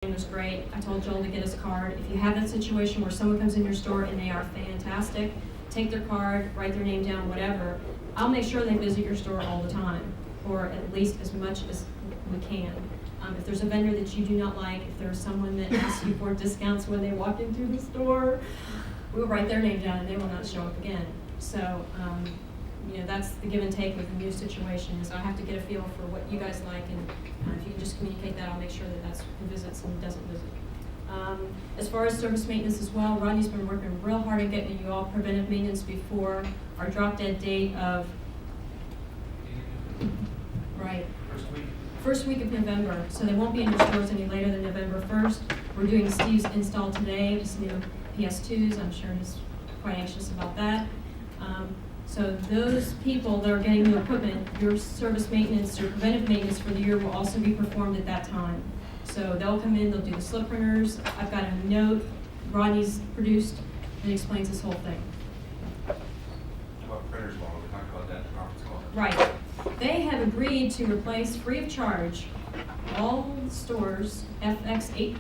was great. I told Joel to get his card. If you have that situation where someone comes in your store and they are fantastic, take their card, write their name down, whatever. I'll make sure they visit your store all the time, or at least as much as we can. If there's a vendor that you do not like, if there's someone that asks you for discounts when they walk into the store, we'll write their name down and they will not show up again. So, that's the give and take with the new situation, is I have to get a feel for what you guys like, and if you can just communicate that, I'll make sure that that's who visits and who doesn't visit. As far as service maintenance as well, Rodney's been working real hard at getting you all preventive maintenance before our drop dead date of, right, first week of November. So they won't be in your stores any later than November 1st. We're doing Steve's install today, just new PS2s. I'm sure he's quite anxious about that. So those people that are getting new equipment, your service maintenance, your preventive maintenance for the year will also be performed at that time. So they'll come in, they'll do the slip printers. I've got a note Rodney's produced that explains this whole thing. About printers, while we talked about that in the conference call. Right. They have agreed to replace free of charge all stores FX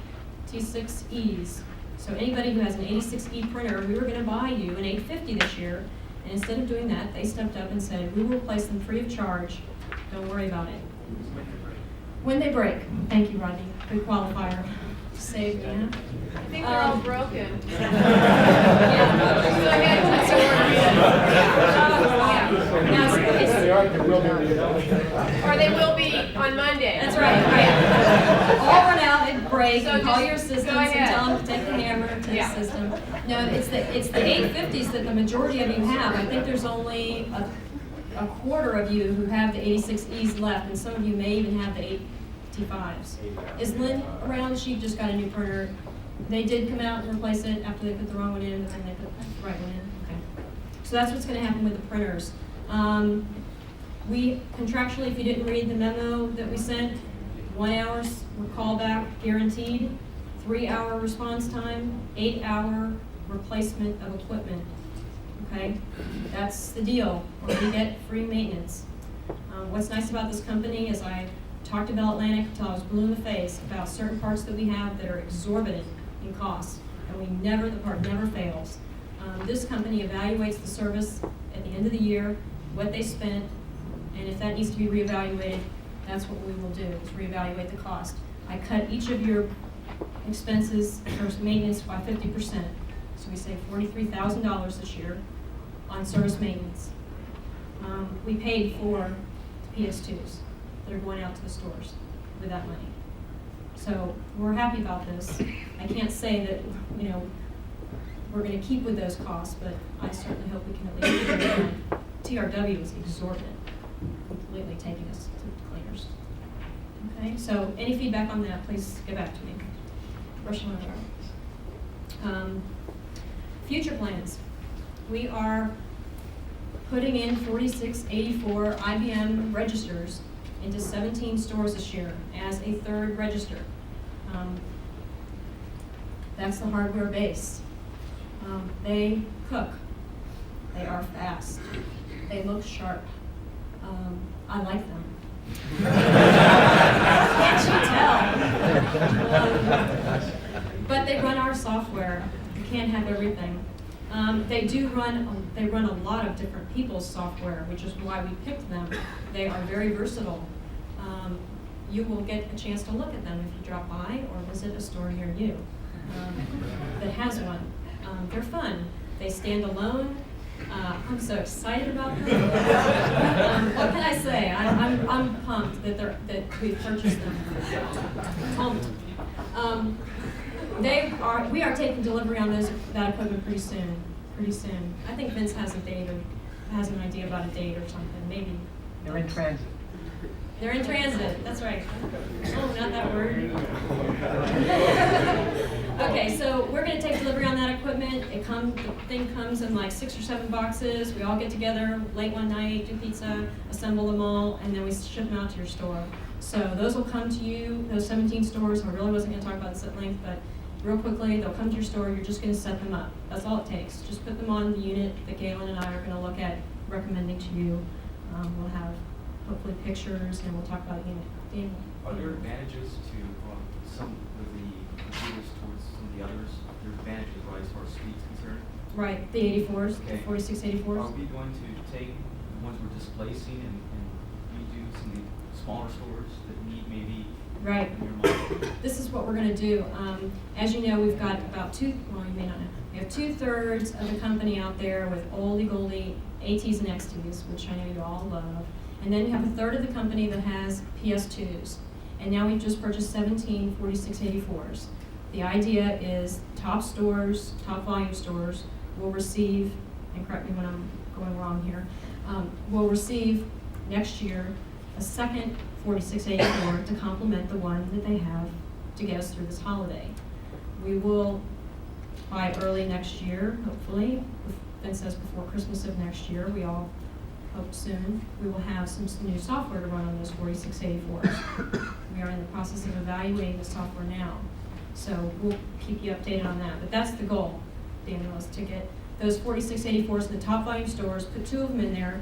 86Es. So anybody who has an 86E printer, we were going to buy you an 850 this year. And instead of doing that, they stepped up and said, we will replace them free of charge. Don't worry about it. When they break. Thank you, Rodney. Good qualifier. Save me, huh? I think they're all broken. Or they will be on Monday. That's right. All run out and break. So and call just your assistants go and ahead. tell them to take the hammer to the system. No, it's the 850s that the majority of you have. I think there's only a quarter of you who have the 86Es left, and some of you may even have the 85s. Is Lynn around? She just got a new printer. They did come out and replace it after they put the wrong one in, and then they put the right one in. Okay. So that's what's going to happen with the printers. We contractually, if you didn't read the memo that we sent, 1 hour callback guaranteed, 3-hour response time, 8-hour replacement of equipment. Okay, that's the deal, or we get free maintenance. What's nice about this company is I talked to Bell Atlantic until I was blue in the face about certain parts that we have that are exorbitant in cost, and the part never fails. This company evaluates the service at the end of the year, what they spent, and if that needs to be reevaluated, that's what we will do, is reevaluate the cost. I cut each of your expenses for maintenance by 50%. So we save $43,000 this year on service maintenance. We paid for the PS2s that are going out to the stores with that money. So we're happy about this. I can't say that, we're going to keep with those costs, but I certainly hope we can at least keep it down. TRW is exorbitant, completely taking us to the cleaners. Okay, so any feedback on that, please get back to me. Future plans. We are putting in 4684 IBM registers into 17 stores this year as a third register. That's the hardware base. They cook. They are fast. They look sharp. I like them. Can't you tell? But they run our software. You can't have everything. They run a lot of different people's software, which is why we picked them. They are very versatile. You will get a chance to look at them if you drop by or visit a store near you that has one. They're fun. They stand alone. I'm so excited about them. What can I say? I'm pumped that we've purchased them. Pumped. We are taking delivery on that equipment pretty soon. I think Vince has a date or has an idea about a date or something. Maybe. They're in transit. They're in transit. That's right. Oh, not that word. Okay, so we're going to take delivery on that equipment. The thing comes in like 6 or 7 boxes. We all get together late one night, do pizza, assemble them all, and then we ship them out to your store. So those will come to you, those 17 stores. I really wasn't going to talk about this at length, but real quickly, they'll come to your store. You're just going to set them up. That's all it takes. Just put them on the unit that Galen and I are going to look at recommending to you. We'll have hopefully pictures, and we'll talk about the unit. Are there advantages to some of the others, your advantages, right, as far as speed's concerned? Right, the 84s, Okay. the 4684s. Are we going to take the ones we're displacing and redo some of the smaller stores that need maybe Right. your model? This is what we're gonna do. As you know, we've got about you may not know, we have 2/3 of the company out there with oldie goldie ATs and XTs, which I know you all love. And then you have 1/3 of the company that has PS2s. And now we've just purchased 17 4684s. The idea is top stores, top volume stores will receive, and correct me when I'm going wrong here, will receive next year a second 4684 to complement the one that they have to get us through this holiday. We will, by early next year, hopefully, Vince says before Christmas of next year, we all hope soon, we will have some new software to run on those 4684s. We are in the process of evaluating the software now, so we'll keep you updated on that. But that's the goal, Daniel, is to get those 4684s in the top volume stores, put 2 of them in there,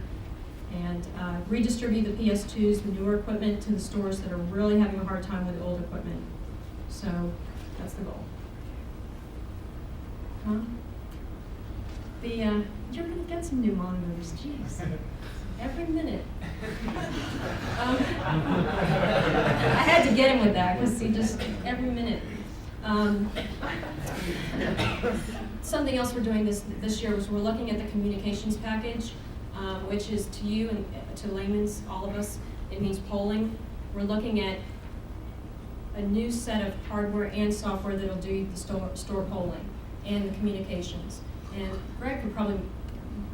and redistribute the PS2s, the newer equipment, to the stores that are really having a hard time with the old equipment. So that's the goal. Huh? You're gonna get some new monitors, jeez. Every minute. I had to get him with that, because he just, every minute. Something else we're doing this year was we're looking at the communications package, which is to you and to layman's, all of us, it means polling. We're looking at a new set of hardware and software that'll do the store polling and the communications. And Greg could probably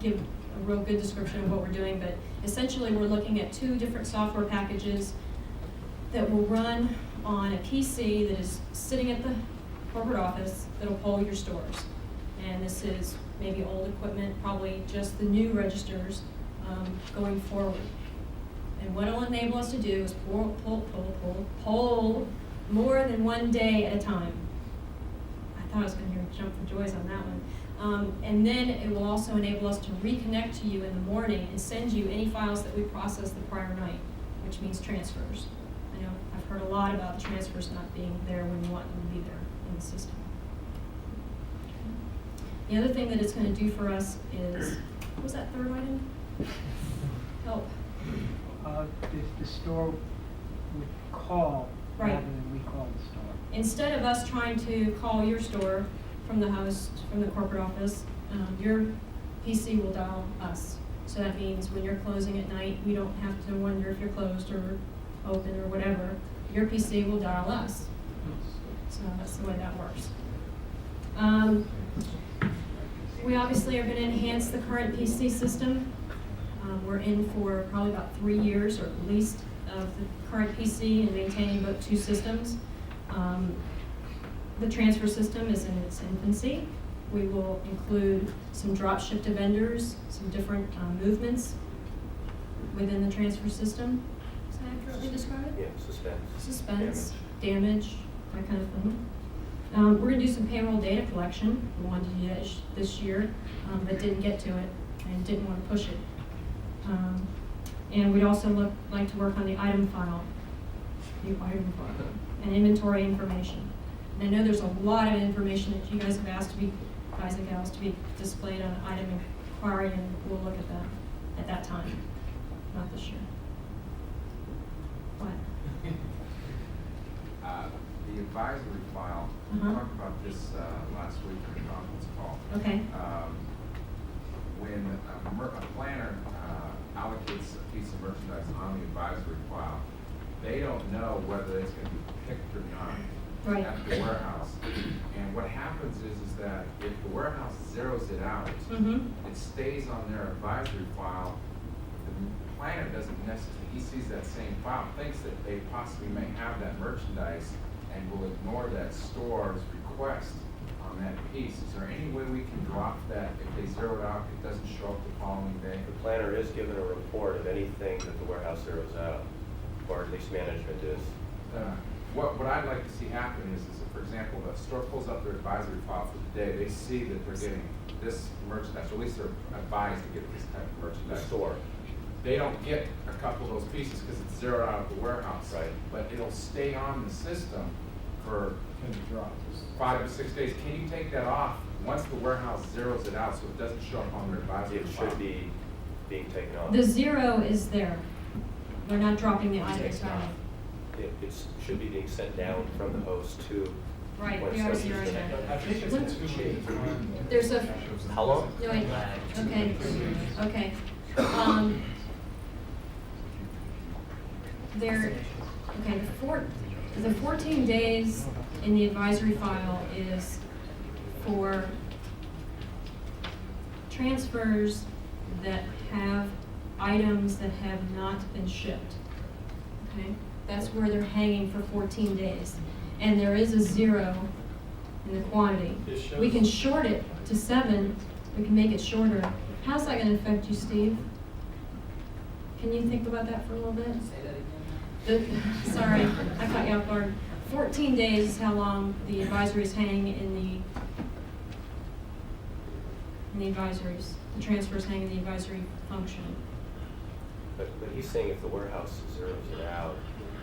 give a real good description of what we're doing, but essentially we're looking at 2 different software packages that will run on a PC that is sitting at the corporate office that'll poll your stores. And this is maybe old equipment, probably just the new registers going forward. And what it'll enable us to do is poll more than one day at a time. I thought I was going to hear jump for joys on that one. And then it will also enable us to reconnect to you in the morning and send you any files that we processed the prior night, which means transfers. I know I've heard a lot about the transfers not being there when you want them to be there in the system. The other thing that it's going to do for us is, what was that third item? Help. The store would call Right. rather than we call the store. Instead of us trying to call your store from the host, from the corporate office, your PC will dial us. So that means when you're closing at night, we don't have to wonder if you're closed or open or whatever. Your PC will dial us. So that's the way that works. We obviously are going to enhance the current PC system. We're in for probably about 3 years, or at least, of the current PC and maintaining both 2 systems. The transfer system is in its infancy. We will include some drop ship to vendors, some different movements within the transfer system. Does that accurately describe it? Yeah, Suspense, damage, that kind of thing. We're going to do some payroll data collection. We wanted to do that this year, but didn't get to it and didn't want to push it. And we'd also like to work on the item file, and inventory information. And I know there's a lot of information that you guys have asked to be, guys and gals, to be displayed on item inquiry, and we'll look at that at that time, not this year. What? The advisory file, we talked about this last week in the conference call. Okay. When a planner allocates a piece of merchandise on the advisory file, they don't know whether it's going to be picked or not Right. at the warehouse. And what happens is that if the warehouse zeroes it out, it stays on their advisory file. The planner doesn't necessarily, he sees that same file, thinks that they possibly may have that merchandise, and will ignore that store's request on that piece. Is there any way we can drop that? If they zero it out, it doesn't show up the following day? The planner is given a report of anything that the warehouse zeroes out, or at least management is. What I'd like to see happen is that, for example, the store pulls up their advisory file for the day, they see that they're getting this merchandise, or at least they're advised to get this type of The merchandise. store. They don't get a couple of those pieces because it's zeroed out of the warehouse. Right. But it'll stay on the system for 5 to 6 days, can you take that off once the warehouse zeroes it out so it doesn't show up on their advisory It file? should be being taken off. The zero is there. They're not dropping the items Taken out. off. It should be being sent down from the host to. Right, when they are somebody's zeroing gonna- it. I think it's too late. There's a, How long? no, wait, okay. The 14 days in the advisory file is for transfers that have items that have not been shipped. Okay, that's where they're hanging for 14 days. And there is a zero in the quantity. We can short it to 7, we can make it shorter. How's that gonna affect you, Steve? Can you think about that for a little bit? Sorry, I caught you off guard. 14 days is how long the advisories hang in the advisories. The transfers hang in the advisory function. But he's saying if the warehouse zeroes it out,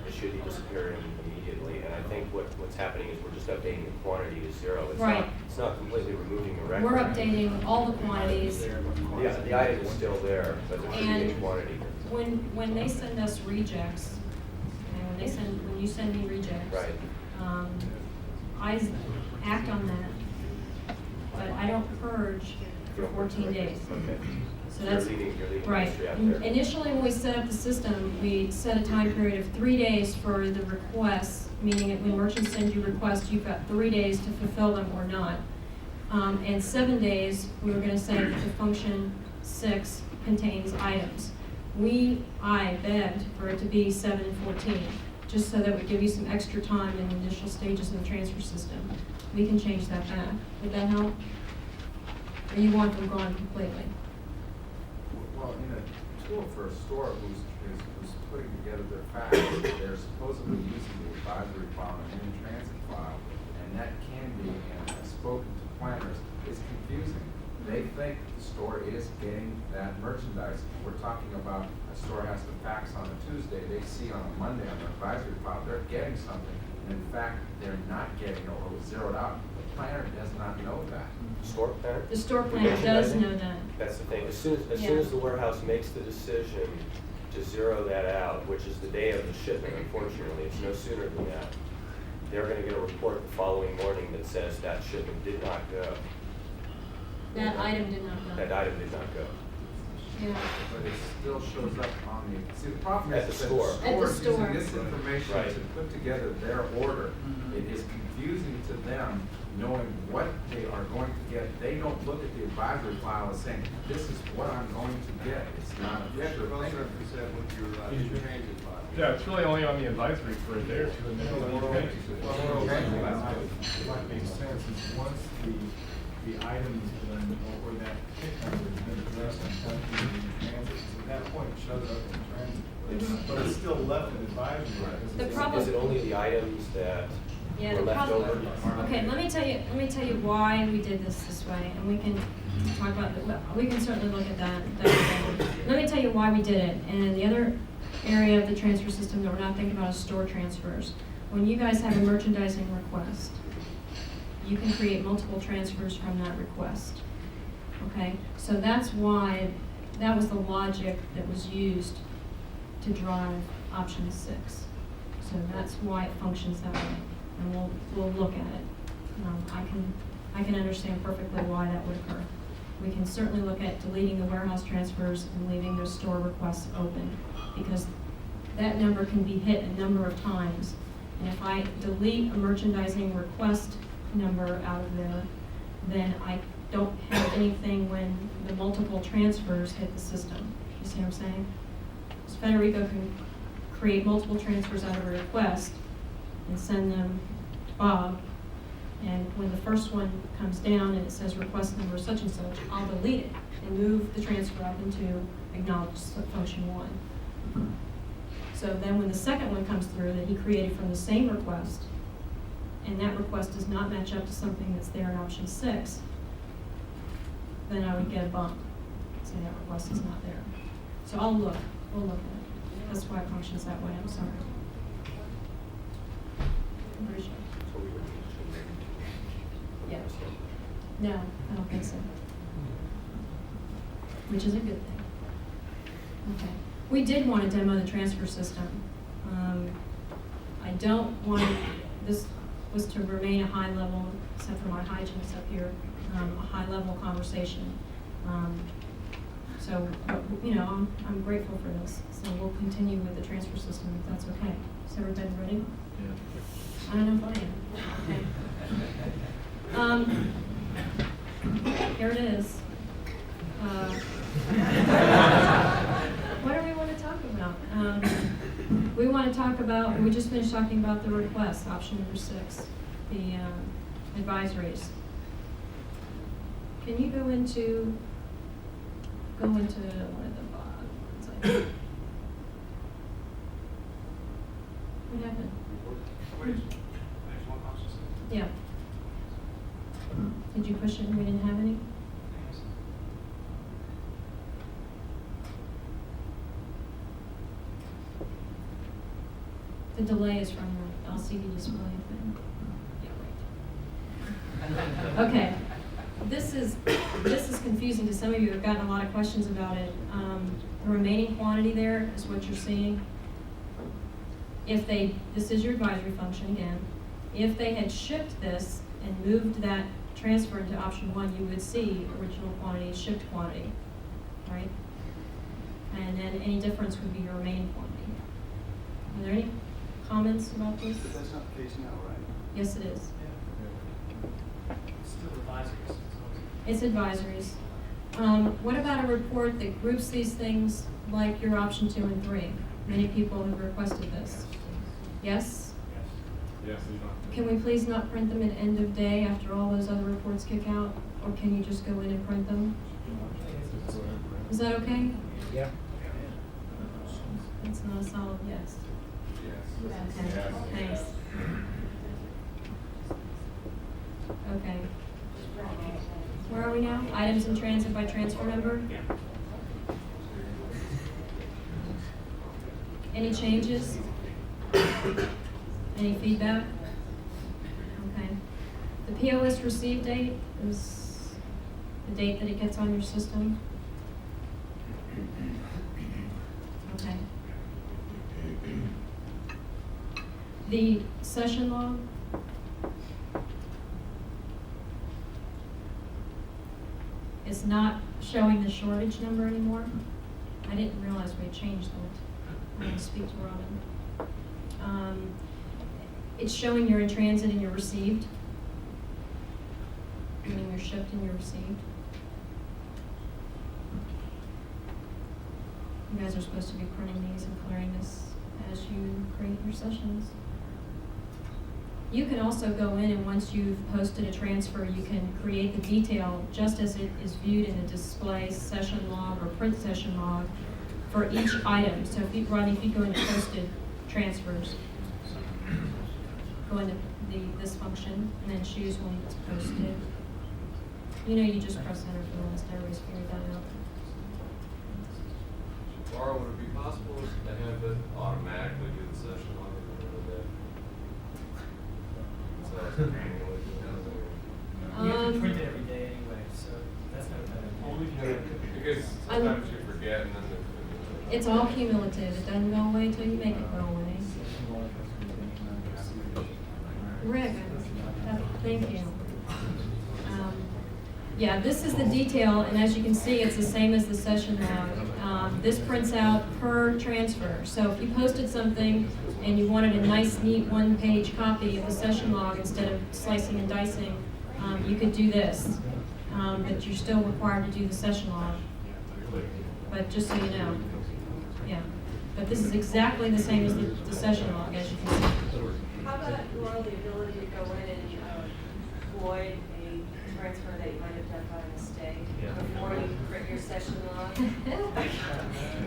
it should be disappearing immediately. And I think what's happening is we're just updating the quantity to 0. Right. It's not completely removing the record. We're updating all the quantities. The item is still there, but there should be a And quantity. when they send us rejects, and when you send me rejects, Right. I act on that, but I don't purge for 14 days. Okay. So that's You're leading right. industry out there. Initially, when we set up the system, we set a time period of 3 days for the requests, meaning that when merchants send you requests, you've got 3 days to fulfill them or not. And 7 days, we were going to say that the function 6 contains items. I begged for it to be 7 and 14, just so that would give you some extra time in the initial stages of the transfer system. We can change that back. Would that help? Or you want them gone completely? Well, in a tool for a store who's putting together their facts, they're supposedly using the advisory file and in transit file, and that can be, and I've spoken to planners, it's confusing. They think the store is getting that merchandise. We're talking about a store has the facts on a Tuesday, they see on a Monday on their advisory file, they're getting something, and in fact, they're not getting it or it was zeroed out. The planner does not know that. Store planner? The store planner does know that. That's the thing. As soon Yeah. as the warehouse makes the decision to zero that out, which is the day of the shipment, unfortunately, it's no sooner than that, they're gonna get a report the following morning that says that shipment did not go. That item did not go. That item did not go. Yeah. But it still shows up on the, see, the problem At is the that store. the At the store is store. using this information Right. to put together their order. It is confusing to them knowing what they are going to get. They don't look at the advisory file and saying, this is what I'm going to get. It's not a You have to sure thing. cross-reference that with your transit file. Yeah, it's really only on the advisory for a day or two, and then Well, it'll okay. change. What makes sense is once the items or that pick number has been addressed and done in transit, so at that point it shows up in transit. But it's still left in advisory. because The it's- problem- Is it only the items that Yeah, were the left problem. over? Okay, let me tell you why we did this way, and we can talk about we can certainly look at that. Let me tell you why we did it. And the other area of the transfer system that we're not thinking about is store transfers. When you guys have a merchandising request, you can create multiple transfers from that request. Okay, so that's why, that was the logic that was used to drive option 6. So that's why it functions that way, and we'll look at it. I can understand perfectly why that would occur. We can certainly look at deleting the warehouse transfers and leaving those store requests open, because that number can be hit a number of times. And if I delete a merchandising request number out of there, then I don't have anything when the multiple transfers hit the system. You see what I'm saying? So Federico can create multiple transfers out of a request and send them to Bob. And when the first one comes down and it says request number such and such, I'll delete it and move the transfer up into acknowledged function 1. So then when the second one comes through that he created from the same request, and that request does not match up to something that's there in option 6, then I would get a bump, say that request is not there. So we'll look at it. That's why it functions that way, I'm sorry. Appreciate it. So No, I don't think so. Which is a good thing. Okay. We did want to demo the transfer system. I don't want, this was to remain a high level, except for my hygienist up here, a high level conversation. So, you know, I'm grateful for this. So we'll continue with the transfer system if that's okay. Is everybody ready? I don't know if I am. Okay. Here it is. What do we want to talk about? We want to talk about, we just finished talking about the request, option number 6, the advisories. Can you go into one of the bottom? What happened? Yeah. Did you push it and we didn't have any? The delay is from the LCD display thing. Yeah, right. Okay. This is confusing to some of you. I've gotten a lot of questions about it. The remaining quantity there is what you're seeing. This is your advisory function again. If they had shipped this and moved that transfer into option 1, you would see original quantity, shipped quantity, right? And then any difference would be your remaining quantity. Are there any comments about this? But that's not the case now, right? Yes, it is. It's still advisories. It's advisories. What about a report that groups these things like your option 2 and 3? Many people have requested this. Yes? Yes, Can we please not print them at end of day after all those other reports kick out? Or can you just go in and print them? Is that okay? Yeah. That's not a solid yes. Yes. Okay, thanks. Okay. Where are we now? Items in transit by transfer number? Any changes? Any feedback? Okay. The POS receive date is the date that it gets on your system? Okay. The session log? It's not showing the shortage number anymore. I didn't realize we had changed that. I'm going to speak to Robin. It's showing you're in transit and you're received. Meaning you're shipped and you're received. You guys are supposed to be printing these and clearing this as you create your sessions. You can also go in and once you've posted a transfer, you can create the detail just as it is viewed in the display session log or print session log for each item. So if you, Rodney, if you go into posted transfers, go into this function and then choose when it's posted. You know, you just press enter for the list. Everybody's figured that out. Laura, would it be possible to have it automatically do the session log at the end of the day? So it's manually doing You have to print it every day anyway, so that's not a bad idea. it. Because sometimes you forget and then It's all cumulative. It doesn't go away until you make it go away. Rick, thank you. Yeah, this is the detail, and as you can see, it's the same as the session log. This prints out per transfer. So if you posted something and you wanted a nice, neat one-page copy of the session log instead of slicing and dicing, you could do this. But you're still required to do the session log. But just so you know, yeah. But this is exactly the same as the session log, as you can see. How about, Laura, the ability to go in and void a transfer that you might have done by mistake before you print your session log?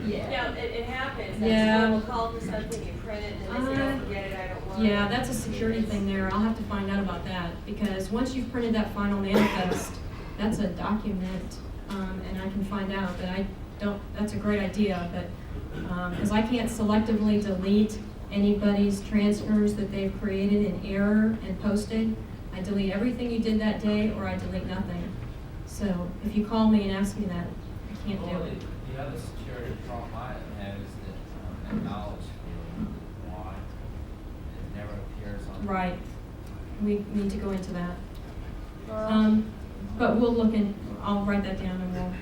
Yeah. Yeah, it happens. Yeah. Someone will call for something, you print it, and they say, don't forget it, I don't want it. Yeah, that's a security thing there. I'll have to find out about that, because once you've printed that final manifest, that's a document, and I can find out, but I don't, that's a great idea, but, because I can't selectively delete anybody's transfers that they've created in error and posted. I delete everything you did that day, or I delete nothing. So if you call me and ask me that, I can't do Well, it. the other security problem I have is that acknowledge why it never appears on. Right. We need to go into that. But we'll look in, I'll write that down and we'll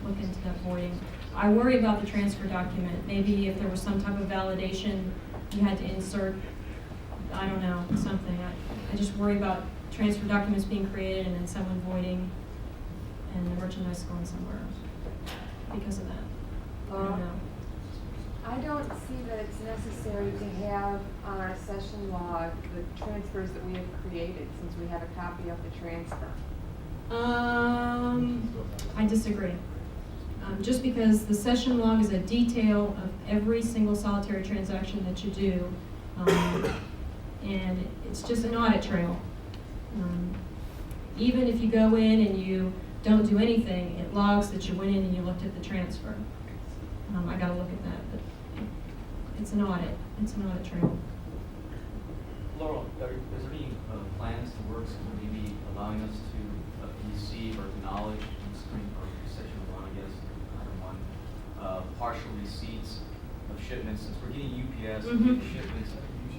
look into that voiding. I worry about the transfer document. Maybe if there was some type of validation you had to insert, I don't know, something. I just worry about transfer documents being created and then someone voiding and the merchandise going somewhere because of that. I don't know. I don't see that it's necessary to have on our session log the transfers that we have created, since we have a copy of the transfer. I disagree. Just because the session log is a detail of every single solitary transaction that you do, and it's just an audit trail. Even if you go in and you don't do anything, it logs that you went in and you looked at the transfer. I gotta look at that, but it's an audit. It's an audit trail. Laurel, is there any plans to work for maybe allowing us to receive or acknowledge in screen or section 1, I guess, item 1, partial receipts of shipments? Since we're getting UPS shipments,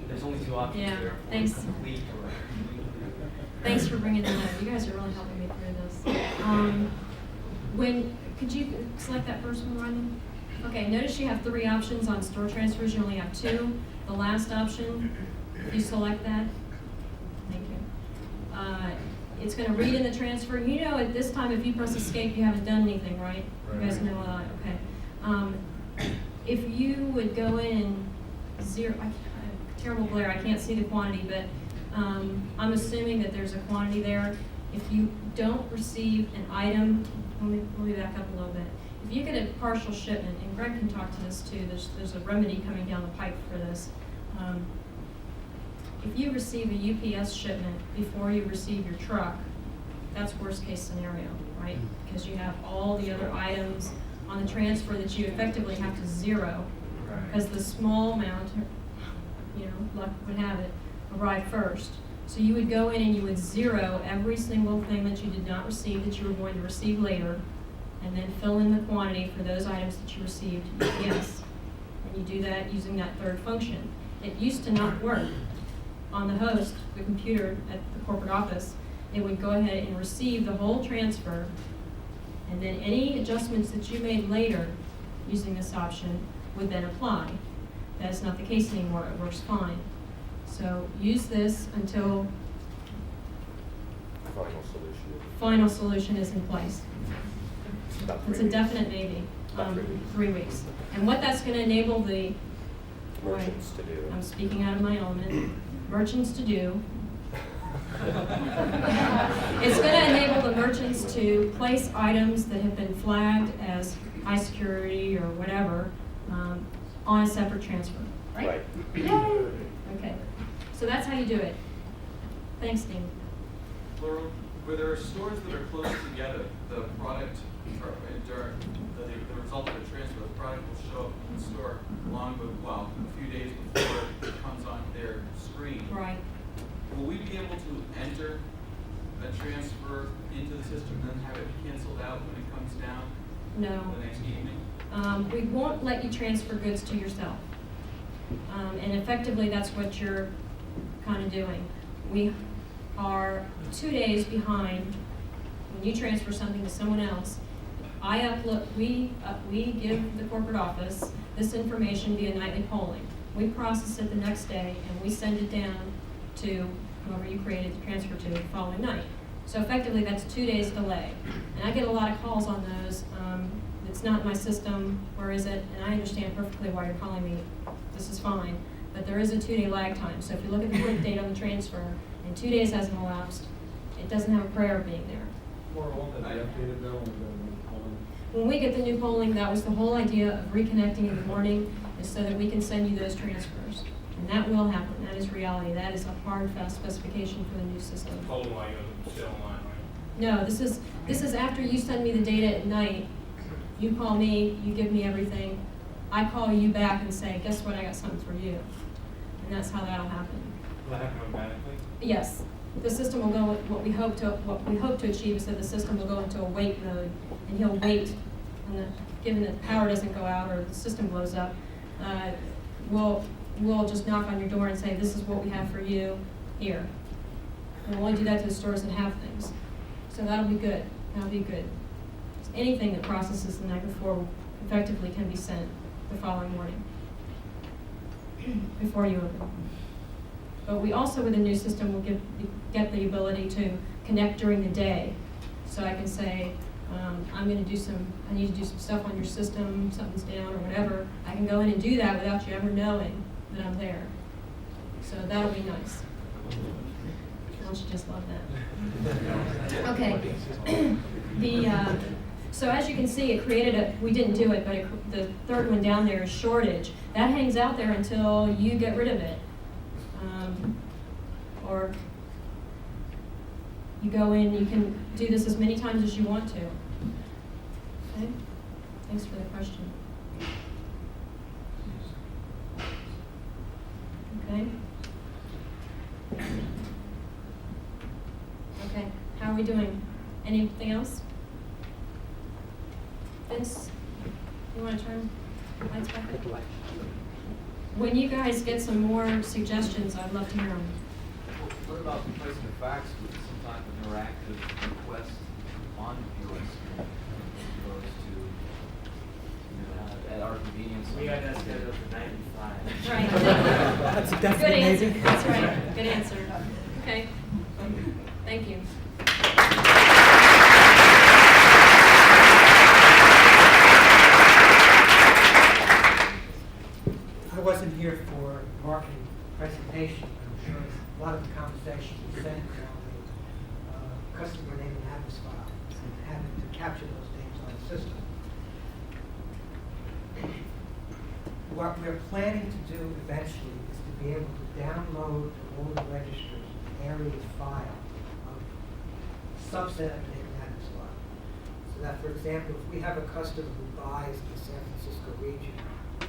there's only 2 options Yeah, there: thanks. complete or incomplete. Thanks for bringing that up. You guys are really helping me through this. Could you select that first one, Rodney? Okay, notice you have 3 options on store transfers. You only have 2. The last option, if you select that, thank you. It's going to read in the transfer. You know, at this time, if you press escape, you haven't done anything, right? You guys know that, okay. If you would go in terrible glare, I can't see the quantity, but I'm assuming that there's a quantity there. If you don't receive an item, let me back up a little bit. If you get a partial shipment, and Greg can talk to this too, there's a remedy coming down the pipe for this. If you receive a UPS shipment before you receive your truck, that's worst case scenario, right? Because you have all the other items on the transfer that you effectively have to zero, because the small amount, luck would have it, arrived first. So you would go in and you would zero every single thing that you did not receive that you were going to receive later, and then fill in the quantity for those items that you received, yes. And you do that using that third function. It used to not work. On the host, the computer at the corporate office, it would go ahead and receive the whole transfer, and then any adjustments that you made later using this option would then apply. That is not the case anymore. It works fine. So use this until final solution is in place. It's a definite maybe. 3 weeks. And what that's going to enable the Merchants to do. I'm speaking out of my element. Merchants to do. It's going to enable the merchants to place items that have been flagged as high security or whatever on a separate transfer. Right? Yay! Okay. So that's how you do it. Thanks, Dean. Laurel, where there are stores that are close together, the product, during the result of the transfer, the product will show up in the store a few days before it comes on their screen. Right. Will we be able to enter a transfer into the system and then have it canceled out when it comes down No. the next evening? We won't let you transfer goods to yourself. And effectively, that's what you're kind of doing. We are 2 days behind when you transfer something to someone else. We give the corporate office this information via nightly polling. We process it the next day and we send it down to whoever you created the transfer to the following night. So effectively, that's 2 days delay. And I get a lot of calls on those. It's not in my system, where is it? And I understand perfectly why you're calling me. This is fine. But there is a 2-day lag time. So if you look at the print date on the transfer and 2 days hasn't elapsed, it doesn't have a prayer of being there. More on the updated bill and When we get the new polling, that was the whole idea of reconnecting in the morning, is so that we can send you those transfers. And that will happen. That is reality. That is a hard, fast specification for the new system. Polling while you're still online, right? No, this is after you send me the data at night. You call me, you give me everything. I call you back and say, guess what, I got something for you. And that's how that'll happen. Will that happen automatically? Yes, the system will go, what we hope to achieve is that the system will go into a wait mode, and he'll wait, and given that the power doesn't go out or the system blows up, we'll just knock on your door and say, this is what we have for you here. And we'll only do that to the stores that have things. So that'll be good. That'll be good. Anything that processes the night before effectively can be sent the following morning before you open. But we also, with the new system, will get the ability to connect during the day. So I can say, I need to do some stuff on your system, something's down or whatever. I can go in and do that without you ever knowing that I'm there. So that'll be nice. Don't you just love that? Okay. So as you can see, it created we didn't do it, but the third one down there is shortage. That hangs out there until you get rid of it. Or you go in, you can do this as many times as you want to. Okay? Thanks for the question. Okay? Okay, how are we doing? Anything else? Vince, you want to turn lights back on? When you guys get some more suggestions, I'd love to hear them. What about replacing the fax with some type of interactive request on POS as opposed to at our convenience? We got that scheduled for 95. Right. That's a definite Good answer. maybe. That's right. Good answer. Okay. Thank you. I wasn't here for the marketing presentation, but I'm sure a lot of the conversation was centered on the customer name and address file and having to capture those names on the system. What we're planning to do eventually is to be able to download to all the registers an areas file of subset of name and address file. So that, for example, if we have a customer who buys in the San Francisco region,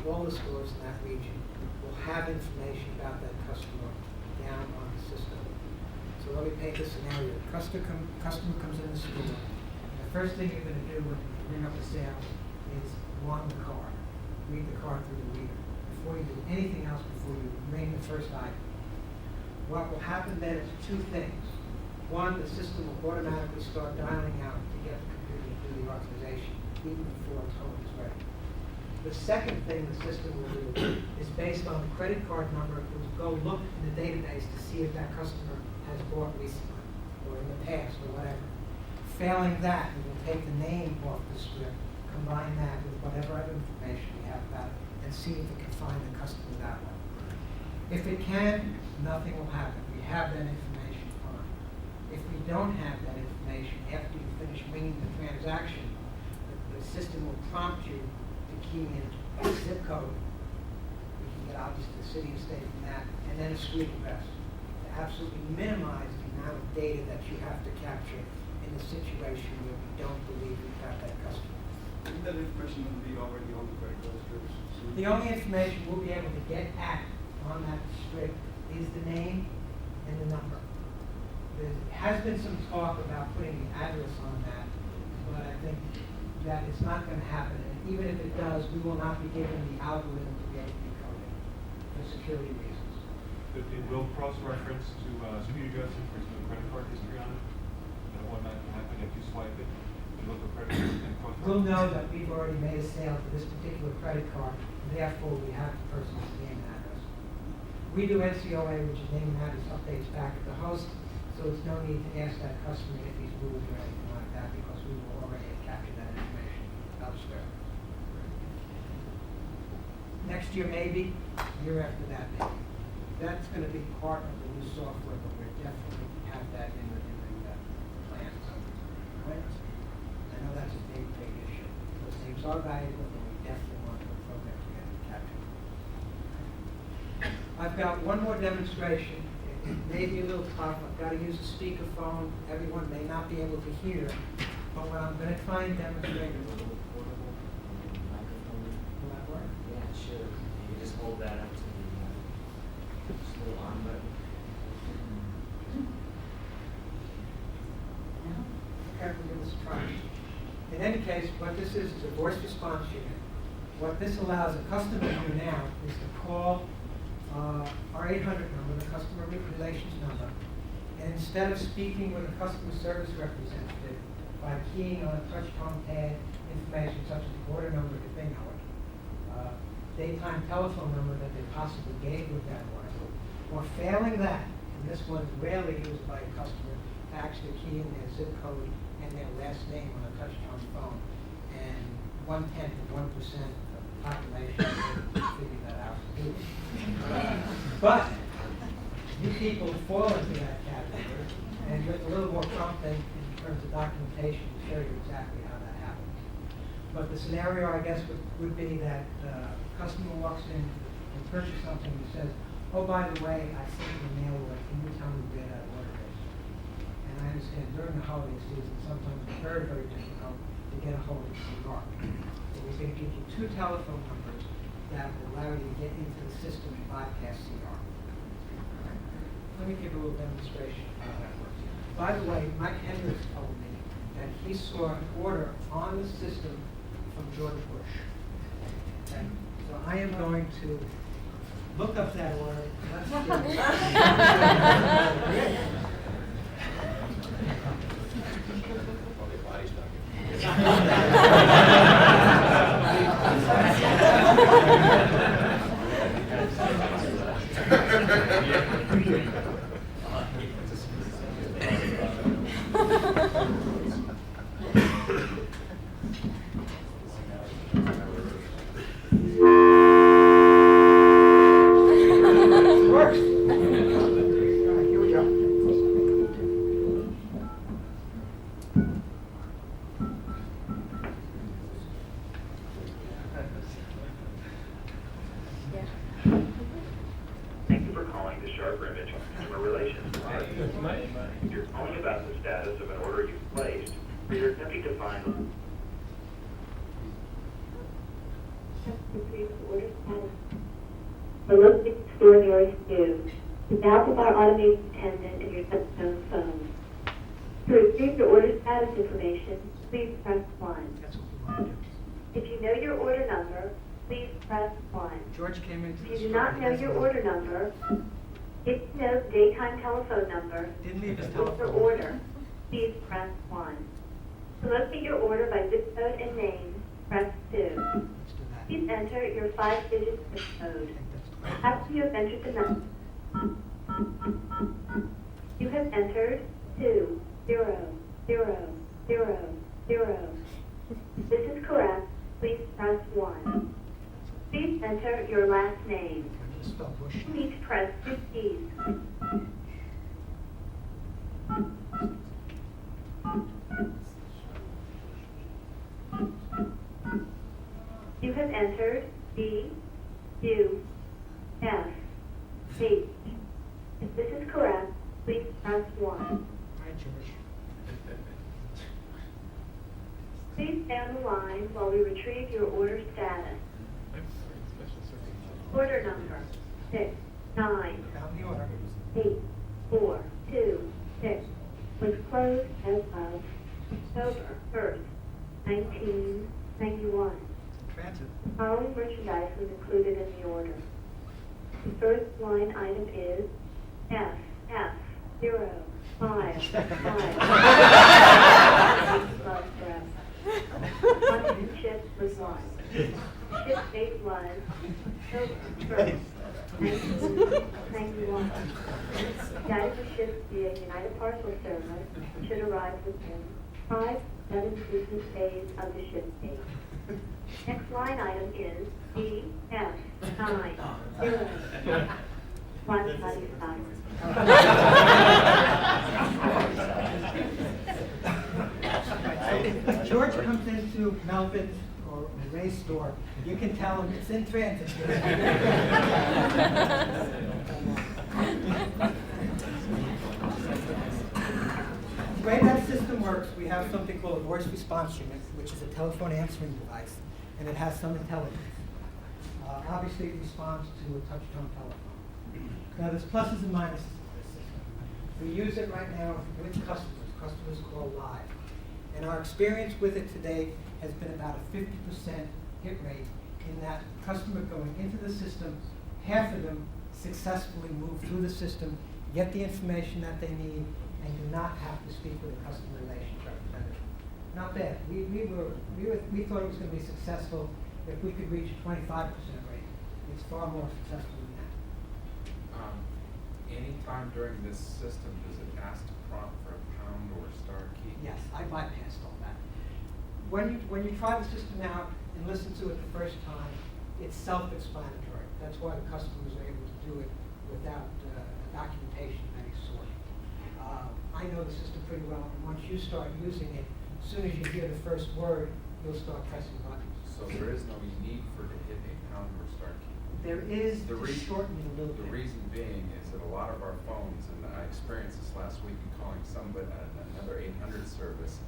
all the stores in that region will have information about that customer down on the system. So let me paint this scenario. Customer comes in the store, and the first thing you're going to do when you ring up a sale is run the card. Read the card through the reader. Before you do anything else, before you ring the first item. What will happen then is two things. One, the system will automatically start dialing out to get the computer to do the authorization, even before it's told it's ready. The second thing the system will do is based on the credit card number, it will go look in the database to see if that customer has bought recently or in the past or whatever. Failing that, it will take the name off the strip, combine that with whatever other information we have about it, and see if it can find the customer that way. If it can, nothing will happen. We have that information on. If we don't have that information, after you finish ringing the transaction, the system will prompt you key in a zip code. We can get obviously the city and state from that, and then a street address to absolutely minimize the amount of data that you have to capture in a situation where we don't believe we've got that customer. Isn't that information going to be already on the credit card strips? The only information we'll be able to get at on that strip is the name and the number. There has been some talk about putting the address on that, but I think that it's not going to happen. Even if it does, we will not be given the algorithm to be able to decode it for security reasons. It will cross-reference to street address and for example, credit card history on it. And what might happen if you swipe it, you look at credit card and cross-reference. We'll know that we've already made a sale for this particular credit card, and therefore we have the person's name and address. We do NCOA, which is name and address updates back at the host, so it's no need to ask that customer if he's moved or anything like that, because we will already have captured that information elsewhere. Next year maybe, year after that maybe. That's going to be part of the new software, but we definitely have that in the plans. Right? I know that's a big issue. Those things are valuable, and we definitely want the program to get captured. I've got one more demonstration. It may be a little tough. I've got to use a speakerphone. Everyone may not be able to hear, but what I'm going to try and demonstrate is a little portable microphone. Will that work? Yeah, sure. You just hold that up to the just little on button. care if we give this a try. In any case, what this is a voice response unit. What this allows a customer to do now is to call our 800 number, the customer relations number, and instead of speaking with a customer service representative by keying on a touch tone pad information such as the order number if they know it, daytime telephone number that they possibly gave with that order, or failing that, and this one's rarely used by a customer, to actually key in their zip code and their last name on a touch tone phone, and 1/10 of 1% of the population will figure that out. But you people fall into that category, and with a little more prompting in terms of documentation to show you exactly how that happens. But the scenario, I guess, would be that a customer walks in and purchases something and says, oh, by the way, I sent you a mail order, can you tell me where that order is? And I understand during the holiday season, sometimes it's very, very difficult to get a hold of CR. So we're going to give you 2 telephone numbers that will allow you to get into the system and bypass CR. Let me give a little demonstration of how that works. By the way, Mike Hendricks told me that he saw an order on the system from George Bush. Okay? So I am going to look up that order. Let's see. Works. All right, here we go. Thank you for calling the SHRP Image Consumer Relations Department. You're calling about the status of an order you've placed, or you're attempting to find The local store nearest you. To dial from our automated attendant in your touchtone phone. To retrieve your order status information, please press 1. That's what we want to do. If you know your order number, please press 1. George came into If the you do store, not he know doesn't your order number, if you know the daytime telephone number Didn't leave his with your telephone. order, please press 1. To locate your order by zip code and name, press 2. Let's do that. Please enter your 5-digit zip code. After you have entered the number, you have entered 2, 0, 0, 0, 0. If this is correct, please press 1. Please enter your last name. I'm going to spell Bush. You need to press 2 keys. You have entered B, U, F, H. If this is correct, please press 1. All right, George. Please stay on the line while we retrieve your order status. Order number 6, 9, Found the order. 8, 4, 2, 6 was closed as of October 1st, 1991. Transit. The following merchandise was included in the order. The first line item is FF 055. Love breath. Quantity shipped was 1. Ship date was October 1st, 1991. The item was shipped via United Parcel Service and should arrive within 5 to 7 business days of the ship date. Next line item is DF 90. George comes into Melvin's or Ray's store, you can tell him it's in transit. The way that system works, we have something called a voice response unit, which is a telephone answering device, and it has some intelligence. Obviously, it responds to a touch-tone telephone. Now, there's pluses and minuses to this system. We use it right now with customers. Customers call live. And our experience with it today has been about a 50% hit rate in that customer going into the system, half of them successfully move through the system, get the information that they need, and do not have to speak with a customer relations representative. Not bad. We thought it was going to be successful if we could reach a 25% rate. It's far more successful than that. Anytime during this system, does it ask to prompt for a pound or a star key? Yes, I bypassed all that. When you try the system out and listen to it the first time, it's self-explanatory. That's why the customers are able to do it without documentation of any sort. I know the system pretty well, and once you start using it, as soon as you hear the first word, you'll start pressing buttons. So there is no need for to hit a pound or star key? There is The to reason- shorten it a little bit. The reason being is that a lot of our phones, and I experienced this last week in calling somebody at another 800 service,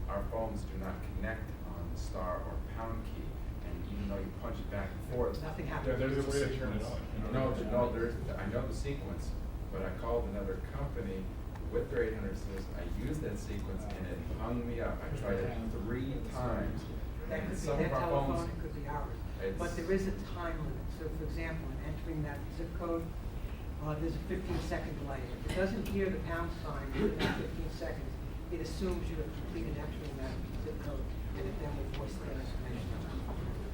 our phones do not connect on the star or pound key, and even though you punch it back and forth. Nothing Yeah, happens. there's a way to turn it on. No, there is, I know the sequence, but I called another company with their 800 service, I used that sequence and it hung me up. I tried it 3 times. That And could be some their of our telephone, phones- it could be ours. It's- But there is a time limit. So for example, in entering that zip code, there's a 15-second delay. If it doesn't hear the pound sign within 15 seconds, it assumes you have completed entering that zip code, and it then will voice that information.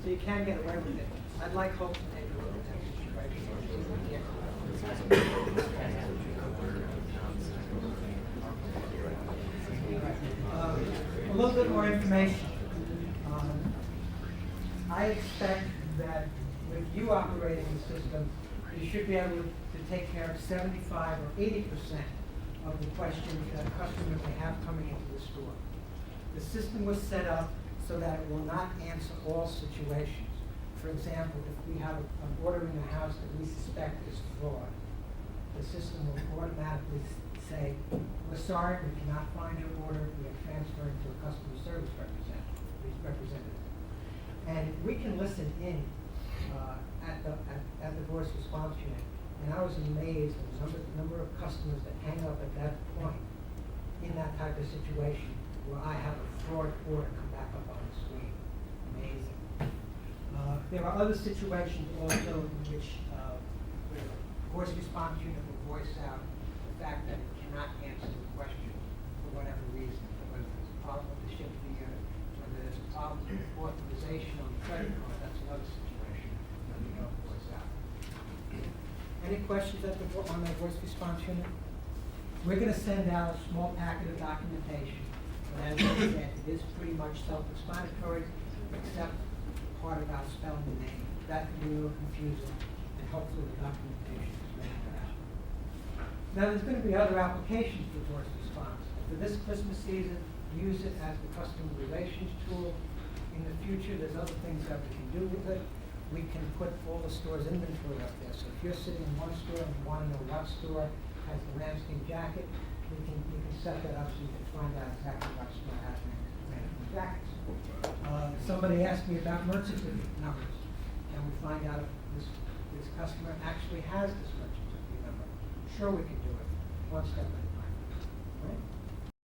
So you can get away with it. I'd like Hope to take a look at a little bit more information. I expect that with you operating the system, you should be able to take care of 75 or 80% of the questions that a customer may have coming into the store. The system was set up so that it will not answer all situations. For example, if we have an order in the house that we suspect is fraud, the system will automatically say, we're sorry, we cannot find your order, we are transferring to a customer service representative. And we can listen in at the voice response unit. And I was amazed at the number of customers that hang up at that point in that type of situation where I have a fraud order come back up on the screen. Amazing. There are other situations also in which the voice response unit will voice out the fact that it cannot answer the question for whatever reason, whether there's a problem with the ship fee, whether there's a problem with authorization on the credit card. That's another situation that we don't voice out. Any questions on that voice response unit? We're going to send out a small packet of documentation. And as I said, it is pretty much self-explanatory, except the part about spelling the name. That can be a little confusing, and hopefully the documentation is ready for that. Now, there's going to be other applications for voice response. For this Christmas season, use it as the customer relations tool. In the future, there's other things that we can do with it. We can put all the store's inventory up there. So if you're sitting in one store and you want to know what store has the Ramskin jacket, you can set that up so you can find out exactly what store has Ramskin jackets. Somebody asked me about merchant numbers. Can we find out if this customer actually has this merchant number? Sure, we can do it, one step at a time. Right?